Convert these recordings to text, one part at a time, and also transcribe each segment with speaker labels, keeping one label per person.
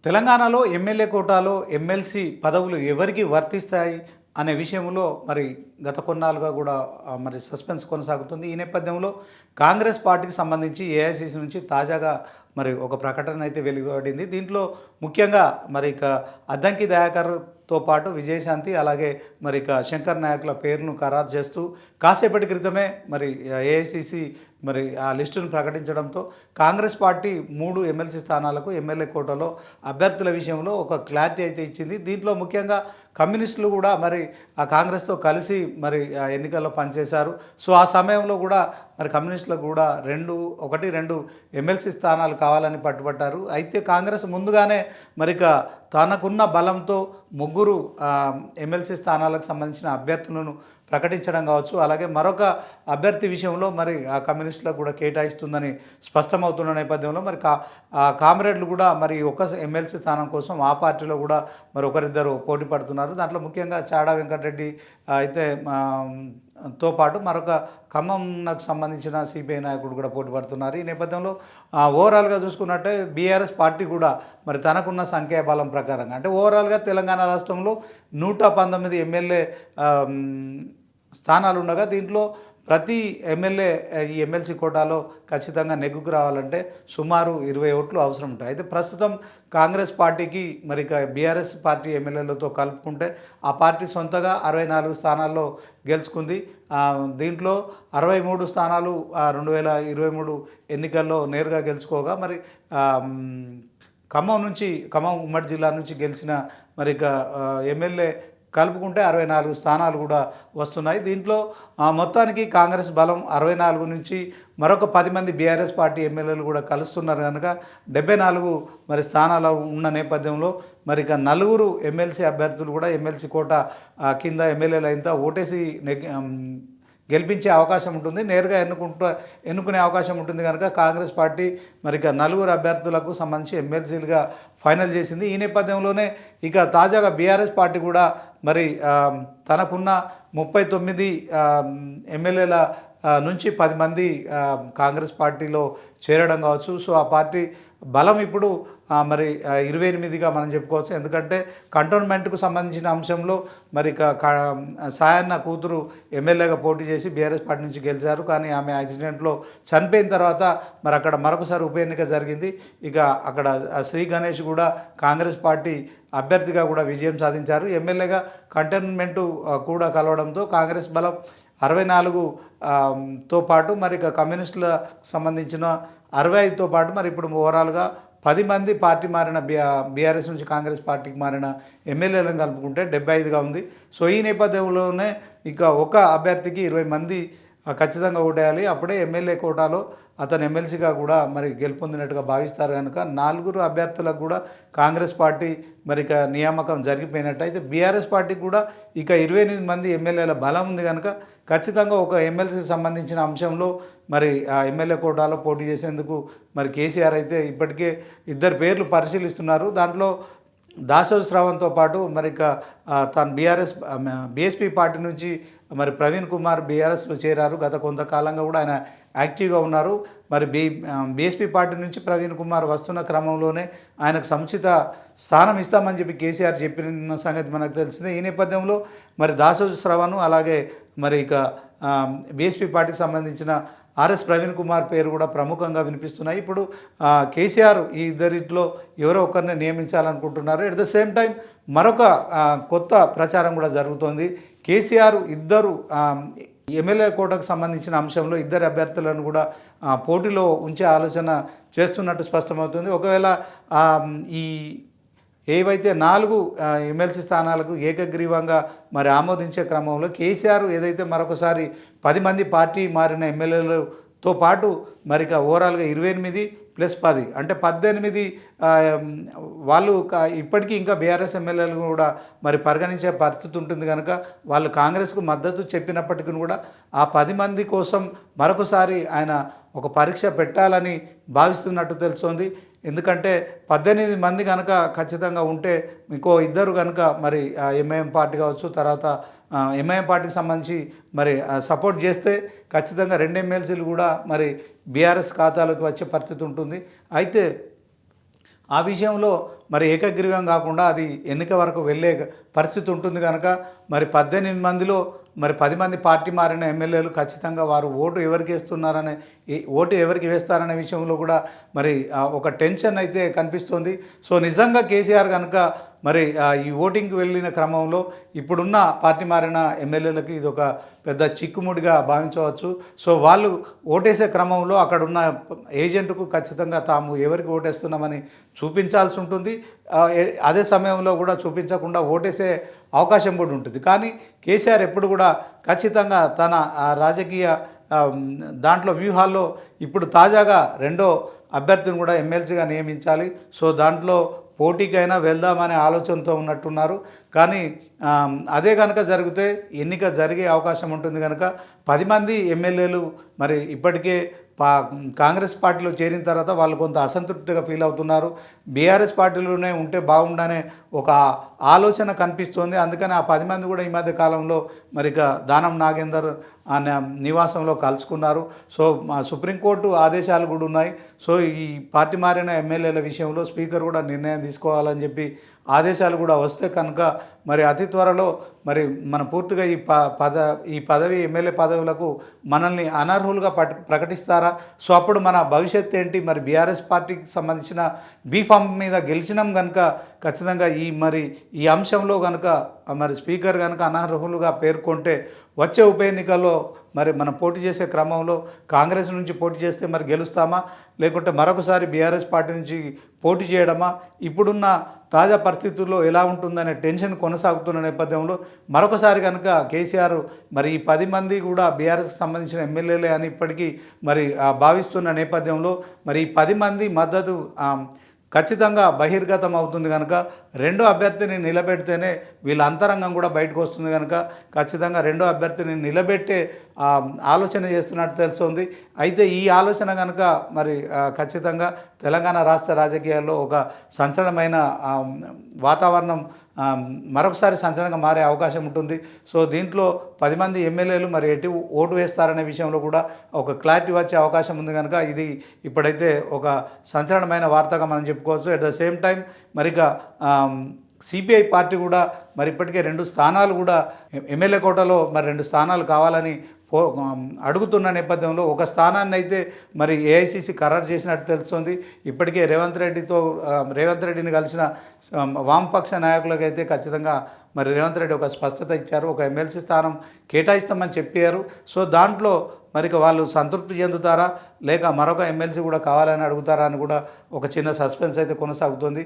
Speaker 1: తెలంగాణలో ఎమ్మెల్యే కోటాలో ఎమ్మెల్సీ పదవులు ఎవరికి వర్తిస్తాయి అనే విషయంలో మరి గత కొన్నాళ్ళుగా కూడా మరి సస్పెన్స్ కొనసాగుతుంది. ఈ నేపథ్యంలో కాంగ్రెస్ పార్టీకి సంబంధించి ఏఐసీసీ నుంచి తాజాగా మరి ఒక ప్రకటన అయితే వెలువడింది. దీంట్లో ముఖ్యంగా మరి ఇక అద్దంకి దయాకర్తో పాటు విజయశాంతి అలాగే మరి ఇక శంకర్ నాయకుల పేరును ఖరారు చేస్తూ కాసేపటి క్రితమే మరి ఏఐసీసీ మరి ఆ లిస్టును ప్రకటించడంతో కాంగ్రెస్ పార్టీ 3 ఎమ్మెల్సీ స్థానాలకు ఎమ్మెల్యే కోటాలో అభ్యర్థుల విషయంలో ఒక క్లారిటీ అయితే ఇచ్చింది. దీంట్లో ముఖ్యంగా కమ్యూనిస్టులు కూడా మరి ఆ కాంగ్రెస్తో కలిసి మరి ఆ ఎన్నికల్లో పనిచేశారు. సో ఆ సమయంలో కూడా మరి కమ్యూనిస్టులకు కూడా 2 ఎమ్మెల్సీ స్థానాలు కావాలని పట్టుబట్టారు. అయితే కాంగ్రెస్ ముందుగానే మరిక తనకున్న బలంతో 3 ఎమ్మెల్సీ స్థానాలకు సంబంధించిన అభ్యర్థులను ప్రకటించడం కావచ్చు, అలాగే మరొక అభ్యర్థి విషయంలో మరి ఆ కమ్యూనిస్టులకు కూడా కేటాయిస్తుందని స్పష్టమవుతున్న నేపథ్యంలో మరి కామ్రేడ్లు కూడా మరి ఒక ఎమ్మెల్సీ స్థానం కోసం ఆ పార్టీలో కూడా మరి ఒకరిద్దరు పోటీ పడుతున్నారు. దాంట్లో ముఖ్యంగా చాడా వెంకటరెడ్డి అయితే తో పాటు మరొక ఖమ్మంకు సంబంధించిన సిపిఐ నాయకుడు కూడా పోటీ పడుతున్నారు. ఈ నేపథ్యంలో ఓవరాల్గా చూసుకున్నట్టే బీఆర్ఎస్ పార్టీ కూడా మరి తనకున్న సంఖ్యాబలం ప్రకారంగా అంటే ఓవరాల్గా తెలంగాణ రాష్ట్రంలో 119 ఎమ్మెల్యే స్థానాలు ఉండగా దీంట్లో ప్రతి ఎమ్మెల్యే ఈ ఎమ్మెల్సీ కోటాలో ఖచ్చితంగా నెగ్గుకు రావాలంటే సుమారు 20 ఓట్లు అవసరం ఉంటాయి. అయితే ప్రస్తుతం కాంగ్రెస్ పార్టీకి మరి బీఆర్ఎస్ పార్టీ ఎమ్మెల్యేలతో కలుపుకుంటే ఆ పార్టీ సొంతగా 64 స్థానాల్లో గెలుచుకుంది. దీంట్లో 63 స్థానాలు 2023 ఎన్నికల్లో నేరుగా గెలుచుకోగా మరి ఖమ్మం ఉమ్మడి జిల్లా నుంచి గెలిచిన మరి ఎమ్మెల్యే కలుపుకుంటే 64 స్థానాలు కూడా వస్తున్నాయి. దీంట్లో మొత్తానికి కాంగ్రెస్ బలం 64 నుంచి మరొక 10 మంది బీఆర్ఎస్ పార్టీ ఎమ్మెల్యేలు కూడా కలుస్తున్నారు కనుక 74 మరి స్థానాలు ఉన్న నేపథ్యంలో మరి 4 ఎమ్మెల్సీ అభ్యర్థులు కూడా ఎమ్మెల్సీ కోట కింద ఎమ్మెల్యేలు అయినంత ఓటేసి గెలిపించే అవకాశం ఉంటుంది, నేరుగా ఎన్నుకునే అవకాశం ఉంటుంది కనుక కాంగ్రెస్ పార్టీ మరి 4 అభ్యర్థులకు సంబంధించి ఎమ్మెల్సీలుగా ఫైనల్ చేసింది. ఈ నేపథ్యంలోనే ఇక తాజాగా బీఆర్ఎస్ పార్టీ కూడా మరి తనకున్న 39 ఎమ్మెల్యేల నుంచి 10 మంది కాంగ్రెస్ పార్టీలో చేరడం కావచ్చు. సో ఆ పార్టీ బలం ఇప్పుడు మరి 28గా మనం చెప్పుకోవచ్చు. ఎందుకంటే కంటోన్మెంట్కు సంబంధించిన అంశంలో మరి సాయన్న కూతురు ఎమ్మెల్యేగా పోటీ చేసి బీఆర్ఎస్ పార్టీ నుంచి గెలిచారు. కానీ ఆమె యాక్సిడెంట్లో చనిపోయిన తర్వాత మరి అక్కడ మరొకసారి ఉప ఎన్నిక జరిగింది. ఇక అక్కడ శ్రీ గణేష్ కూడా కాంగ్రెస్ పార్టీ అభ్యర్థిగా కూడా విజయం సాధించారు. ఎమ్మెల్యేగా కంటోన్మెంటు కూడా కలవడంతో కాంగ్రెస్ బలం 64తో పాటు మరి కమ్యూనిస్టులకు సంబంధించిన 65తో పాటు మరి ఇప్పుడు ఓవరాల్గా 10 మంది పార్టీ మారిన బీఆర్ఎస్ నుంచి కాంగ్రెస్ పార్టీకి మారిన ఎమ్మెల్యేలను కలుపుకుంటే 75గా ఉంది. సో ఈ నేపథ్యంలోనే ఇక ఒక అభ్యర్థికి 20 మంది ఖచ్చితంగా ఓటేయాలి. అప్పుడే ఎమ్మెల్యే కోటాలో అతను ఎమ్మెల్సీగా కూడా మరి గెలుపొందినట్టుగా భావిస్తారు కనుక 4 అభ్యర్థులకు కూడా కాంగ్రెస్ పార్టీ మరి నియామకం జరిగిపోయినట్టు. అయితే బీఆర్ఎస్ పార్టీకి కూడా ఇక 28 మంది ఎమ్మెల్యేల బలం ఉంది కనుక ఖచ్చితంగా ఒక ఎమ్మెల్సీ సంబంధించిన అంశంలో మరి ఆ ఎమ్మెల్యే కోటాలో పోటీ చేసేందుకు మరి కేసీఆర్ అయితే ఇప్పటికే 2 పేర్లు పరిశీలిస్తున్నారు. దాంట్లో దాసోజు శ్రవణ్తో పాటు మరి తను బీఎస్పీ పార్టీ నుంచి మరి ప్రవీణ్ కుమార్ బీఆర్ఎస్లో చేరారు. గత కొంతకాలంగా కూడా ఆయన యాక్టివ్గా ఉన్నారు. మరి బీఎస్పీ పార్టీ నుంచి ప్రవీణ్ కుమార్ వస్తున్న క్రమంలోనే ఆయనకు సముచిత స్థానం ఇస్తామని చెప్పి కేసీఆర్ చెప్పిన సంగతి మనకు తెలిసిందే. ఈ నేపథ్యంలో మరి దాసోజు శ్రవణ్ అలాగే మరి బీఎస్పీ పార్టీకి సంబంధించిన ఆర్ఎస్ ప్రవీణ్ కుమార్ పేరు కూడా ప్రముఖంగా వినిపిస్తున్నాయి. ఇప్పుడు కేసీఆర్ ఈ ఇద్దరిలో ఎవరో ఒకరిని నియమించాలనుకుంటున్నారు. ఎట్ ద సేమ్ టైం మరొక కొత్త ప్రచారం కూడా జరుగుతోంది. కేసీఆర్ 2 ఎమ్మెల్యే కోటకు సంబంధించిన అంశంలో 2 అభ్యర్థులను కూడా పోటీలో ఉంచే ఆలోచన చేస్తున్నట్టు స్పష్టమవుతుంది. ఒకవేళ ఈ ఏవైతే 4 ఎమ్మెల్సీ స్థానాలకు ఏకగ్రీవంగా మరి ఆమోదించే క్రమంలో కేసీఆర్ ఏదైతే మరొకసారి 10 మంది పార్టీ మారిన ఎమ్మెల్యేలతో పాటు మరి ఓవరాల్గా 28 + 10 అంటే 18 వాళ్ళు ఇప్పటికీ ఇంకా బీఆర్ఎస్ ఎమ్మెల్యేలు కూడా మరి పరిగణించే పరిస్థితి ఉంటుంది కనుక వాళ్ళు కాంగ్రెస్కు మద్దతు చెప్పినప్పటికీ కూడా ఆ 10 మంది కోసం మరొకసారి ఆయన ఒక పరీక్ష పెట్టాలని భావిస్తున్నట్టు తెలుస్తోంది. ఎందుకంటే 18 మంది కనుక ఖచ్చితంగా ఉంటే ఇంకో 2 కనుక మరి ఎంఐఎం పార్టీ కావచ్చు, తర్వాత ఎంఐఎం పార్టీకి సంబంధించి మరి సపోర్ట్ చేస్తే ఖచ్చితంగా 2 ఎమ్మెల్సీలు కూడా మరి బీఆర్ఎస్ ఖాతాలోకి వచ్చే పరిస్థితి ఉంటుంది. అయితే ఆ విషయంలో మరి ఏకగ్రీవం కాకుండా అది ఎన్నిక వరకు వెళ్ళే పరిస్థితి ఉంటుంది కనుక మరి 18 మందిలో మరి 10 మంది పార్టీ మారిన ఎమ్మెల్యేలు ఖచ్చితంగా వారు ఓటు ఎవరికి వేస్తారనే విషయంలో కూడా మరి ఒక టెన్షన్ అయితే కనిపిస్తుంది. సో నిజంగా కేసీఆర్ కనుక మరి ఈ ఓటింగ్కి వెళ్ళిన క్రమంలో ఇప్పుడున్న పార్టీ మారిన ఎమ్మెల్యేలకు ఇది ఒక పెద్ద చిక్కుముడిగా భావించవచ్చు. సో వాళ్ళు ఓటేసే క్రమంలో అక్కడ ఉన్న ఏజెంట్కు ఖచ్చితంగా తాము ఎవరికి ఓటేస్తున్నామని చూపించాల్సి ఉంటుంది. అదే సమయంలో కూడా చూపించకుండా ఓటేసే అవకాశం కూడా ఉంటుంది. కానీ కేసీఆర్ ఎప్పుడు కూడా ఖచ్చితంగా తన రాజకీయ దాంట్లో వ్యూహాల్లో ఇప్పుడు తాజాగా రెండో అభ్యర్థిని కూడా ఎమ్మెల్సీగా నియమించాలి. సో దాంట్లో పోటీకైనా వెళ్దామనే ఆలోచనతో ఉన్నట్టున్నారు. కానీ అదే కనుక జరిగితే ఎన్నిక జరిగే అవకాశం ఉంటుంది కనుక 10 మంది ఎమ్మెల్యేలు మరి ఇప్పటికే కాంగ్రెస్ పార్టీలో చేరిన తర్వాత వాళ్ళు కొంత అసంతృప్తిగా ఫీల్ అవుతున్నారు. బీఆర్ఎస్ పార్టీలోనే ఉంటే బాగుండనే ఒక ఆలోచన కనిపిస్తోంది. అందుకని ఆ 10 మంది కూడా ఈ మధ్య కాలంలో మరి ఇక దానం నాగేందర్ నివాసంలో కలుసుకున్నారు. సో సుప్రీంకోర్టు ఆదేశాలు కూడా ఉన్నాయి. సో ఈ పార్టీ మారిన ఎమ్మెల్యేల విషయంలో స్పీకర్ కూడా నిర్ణయం తీసుకోవాలని చెప్పి ఆదేశాలు కూడా వస్తే కనుక మరి అతి త్వరలో మరి మనం పూర్తిగా ఈ పదవి ఎమ్మెల్యే పదవులకు మనల్ని అనర్హులుగా ప్రకటిస్తారా? సో అప్పుడు మన భవిష్యత్తు ఏంటి? మరి బీఆర్ఎస్ పార్టీకి సంబంధించిన బీఫామ్ మీద గెలిచినాం కనుక ఖచ్చితంగా ఈ అంశంలో కనుక మరి స్పీకర్ కనుక అనర్హులుగా పేర్కొంటే వచ్చే ఉప ఎన్నికల్లో మరి మనం పోటీ చేసే క్రమంలో కాంగ్రెస్ నుంచి పోటీ చేస్తే మరి గెలుస్తామా, లేకుంటే మరొకసారి బీఆర్ఎస్ పార్టీ నుంచి పోటీ చేయడమా? ఇప్పుడున్న తాజా పరిస్థితుల్లో ఎలా ఉంటుందనే టెన్షన్ కొనసాగుతున్న నేపథ్యంలో మరొకసారి కనుక కేసీఆర్ మరి ఈ 10 మంది కూడా బీఆర్ఎస్కి సంబంధించిన ఎమ్మెల్యేలే అని ఇప్పటికీ మరి భావిస్తున్న నేపథ్యంలో మరి ఈ 10 మంది మద్దతు ఖచ్చితంగా బహిర్గతం అవుతుంది కనుక రెండో అభ్యర్థిని నిలబెడితేనే వీళ్ళ అంతరంగం కూడా బయటకు వస్తుంది కనుక ఖచ్చితంగా రెండో అభ్యర్థిని నిలబెట్టే ఆలోచన చేస్తున్నట్టు తెలుస్తుంది. అయితే ఈ ఆలోచన కనుక మరి ఖచ్చితంగా తెలంగాణ రాష్ట్ర రాజకీయాల్లో ఒక సంచలనమైన వాతావరణం మరొకసారి సంచలనంగా మారే అవకాశం ఉంటుంది. సో దీంట్లో 10 మంది ఎమ్మెల్యేలు మరి ఎటు ఓటు వేస్తారనే విషయంలో కూడా ఒక క్లారిటీ వచ్చే అవకాశం ఉంది కనుక ఇది ఇప్పుడైతే ఒక సంచలనమైన వార్తగా మనం చెప్పుకోవచ్చు. అట్ ద సేమ్ టైం మరి ఇక సిపిఐ పార్టీ కూడా మరి ఇప్పటికే 2 స్థానాలు కూడా ఎమ్మెల్యే కోటాలో మరి 2 స్థానాలు కావాలని అడుగుతున్న నేపథ్యంలో ఒక స్థానాన్ని అయితే మరి ఏఐసిసి ఖరారు చేసినట్టు తెలుస్తుంది. ఇప్పటికే రేవంత్ రెడ్డిని కలిసిన వామపక్ష నాయకులకైతే ఖచ్చితంగా మరి రేవంత్ రెడ్డి ఒక స్పష్టత ఇచ్చారు. ఒక ఎమ్మెల్సీ స్థానం కేటాయిస్తామని చెప్పారు. సో దాంట్లో మరి వాళ్ళు సంతృప్తి చెందుతారా, లేక మరొక ఎమ్మెల్సీ కూడా కావాలని అడుగుతారా అని కూడా ఒక చిన్న సస్పెన్స్ అయితే కొనసాగుతుంది.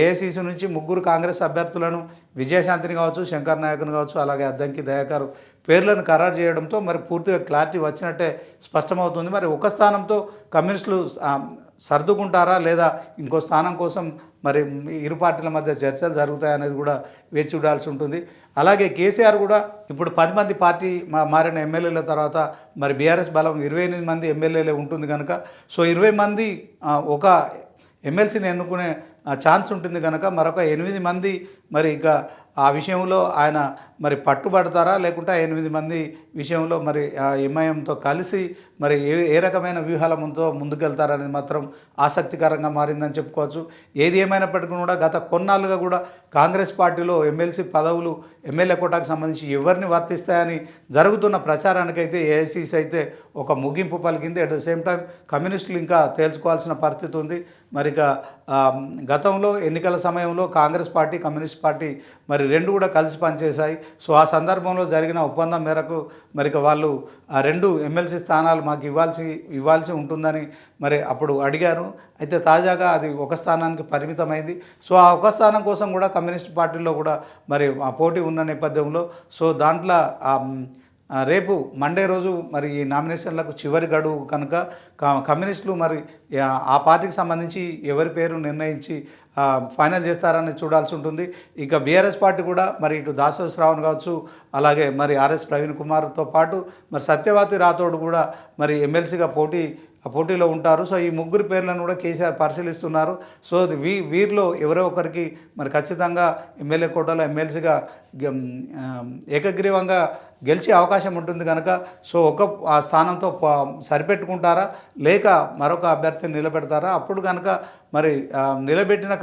Speaker 1: ఏఐసిసి నుంచి 3 కాంగ్రెస్ అభ్యర్థులను విజయశాంతిని కావచ్చు, శంకర్ నాయక్ను కావచ్చు, అలాగే అద్దంకి దయాకర్ పేర్లను ఖరారు చేయడంతో మరి పూర్తిగా క్లారిటీ వచ్చినట్టే స్పష్టమవుతుంది. మరి ఒక స్థానంతో కమ్యూనిస్టులు సర్దుకుంటారా, లేదా ఇంకో స్థానం కోసం మరి ఇరు పార్టీల మధ్య చర్చలు జరుగుతాయనేది కూడా వేచి చూడాల్సి ఉంటుంది. అలాగే కేసీఆర్ కూడా ఇప్పుడు 10 మంది పార్టీ మారిన ఎమ్మెల్యేల తర్వాత మరి బీఆర్ఎస్ బలం 28 మంది ఎమ్మెల్యేలే ఉంటుంది కనుక సో 20 మంది ఒక ఎమ్మెల్సీని ఎన్నుకునే ఛాన్స్ ఉంటుంది కనుక మరొక 8 మంది మరి ఇక ఆ విషయంలో ఆయన మరి పట్టుబడతారా, లేకుంటే 8 మంది విషయంలో మరి ఎంఐఎంతో కలిసి మరి ఏ రకమైన వ్యూహాల ముందుకెళ్తారనేది మాత్రం ఆసక్తికరంగా మారిందని చెప్పుకోవచ్చు. ఏది ఏమైనప్పటికీ కూడా గత కొన్నాళ్ళుగా కూడా కాంగ్రెస్ పార్టీలో ఎమ్మెల్సీ పదవులు ఎమ్మెల్యే కోటాకు సంబంధించి ఎవరిని వర్తిస్తాయని జరుగుతున్న ప్రచారానికైతే ఏఐసిసి అయితే ఒక ముగింపు పలికింది. అట్ ద సేమ్ టైం కమ్యూనిస్టులు ఇంకా తేల్చుకోవాల్సిన పరిస్థితి ఉంది. మరి ఇక గతంలో ఎన్నికల సమయంలో కాంగ్రెస్ పార్టీ, కమ్యూనిస్ట్ పార్టీ మరి 2 కూడా కలిసి పనిచేశాయి. సో ఆ సందర్భంలో జరిగిన ఒప్పందం మేరకు మరి వాళ్ళు ఆ 2 ఎమ్మెల్సీ స్థానాలు మాకు ఇవ్వాల్సి ఉంటుందని మరి అప్పుడు అడిగారు. అయితే తాజాగా అది ఒక స్థానానికి పరిమితమైంది. సో ఆ ఒక స్థానం కోసం కూడా కమ్యూనిస్ట్ పార్టీలో కూడా మరి ఆ పోటీ ఉన్న నేపథ్యంలో సో దాంట్లో రేపు మండే రోజు మరి ఈ నామినేషన్లకు చివరి గడువు కనుక కమ్యూనిస్టులు మరి ఆ పార్టీకి సంబంధించి ఎవరి పేరు నిర్ణయించి ఫైనల్ చేస్తారని చూడాల్సి ఉంటుంది. ఇక బీఆర్ఎస్ పార్టీ కూడా మరి ఇటు దాసోజు శ్రావణ్ కావచ్చు, అలాగే మరి ఆర్ఎస్ ప్రవీణ్ కుమార్తో పాటు మరి సత్యవతి రాథోడ్ కూడా మరి ఎమ్మెల్సీగా పోటీలో ఉంటారు. సో ఈ 3 పేర్లను కూడా కేసీఆర్ పరిశీలిస్తున్నారు. సో వీరిలో ఎవరో ఒకరికి మరి ఖచ్చితంగా ఎమ్మెల్యే కోటాలో ఎమ్మెల్సీగా ఏకగ్రీవంగా గెలిచే అవకాశం ఉంటుంది కనుక సో ఆ స్థానంతో సరిపెట్టుకుంటారా లేక మరొక అభ్యర్థిని నిలబెడతారా? అప్పుడు కనుక మరి నిలబెట్టిన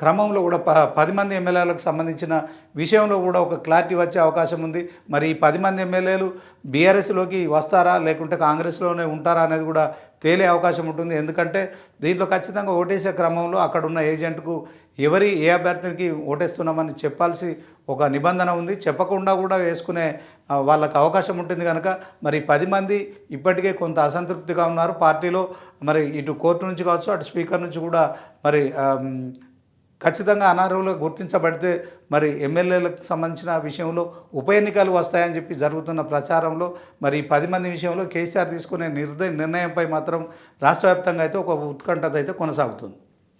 Speaker 1: క్రమంలో కూడా 10 మంది ఎమ్మెల్యేలకు సంబంధించిన విషయంలో కూడా ఒక క్లారిటీ వచ్చే అవకాశం ఉంది. మరి ఈ 10 మంది ఎమ్మెల్యేలు బీఆర్ఎస్లోకి వస్తారా లేకుంటే కాంగ్రెస్లోనే ఉంటారా అనేది కూడా తేలే అవకాశం ఉంటుంది. ఎందుకంటే దీంట్లో ఖచ్చితంగా ఓటేసే క్రమంలో అక్కడున్న ఏజెంట్కు ఏ అభ్యర్థికి ఓటేస్తున్నామని చెప్పాల్సి ఒక నిబంధన ఉంది. చెప్పకుండా కూడా వేసుకునే వాళ్ళకి అవకాశం ఉంటుంది కనుక మరి 10 మంది ఇప్పటికే కొంత అసంతృప్తిగా ఉన్నారు పార్టీలో. మరి ఇటు కోర్టు నుంచి కావచ్చు అటు స్పీకర్ నుంచి కూడా మరి ఖచ్చితంగా అనర్హులుగా గుర్తించబడితే మరి ఎమ్మెల్యేలకు సంబంధించిన విషయంలో ఉప ఎన్నికలు వస్తాయని చెప్పి జరుగుతున్న ప్రచారంలో మరి 10 మంది విషయంలో కేసీఆర్ తీసుకునే నిర్ణయంపై మాత్రం రాష్ట్ర వ్యాప్తంగా అయితే ఒక ఉత్కంఠత అయితే కొనసాగుతుంది.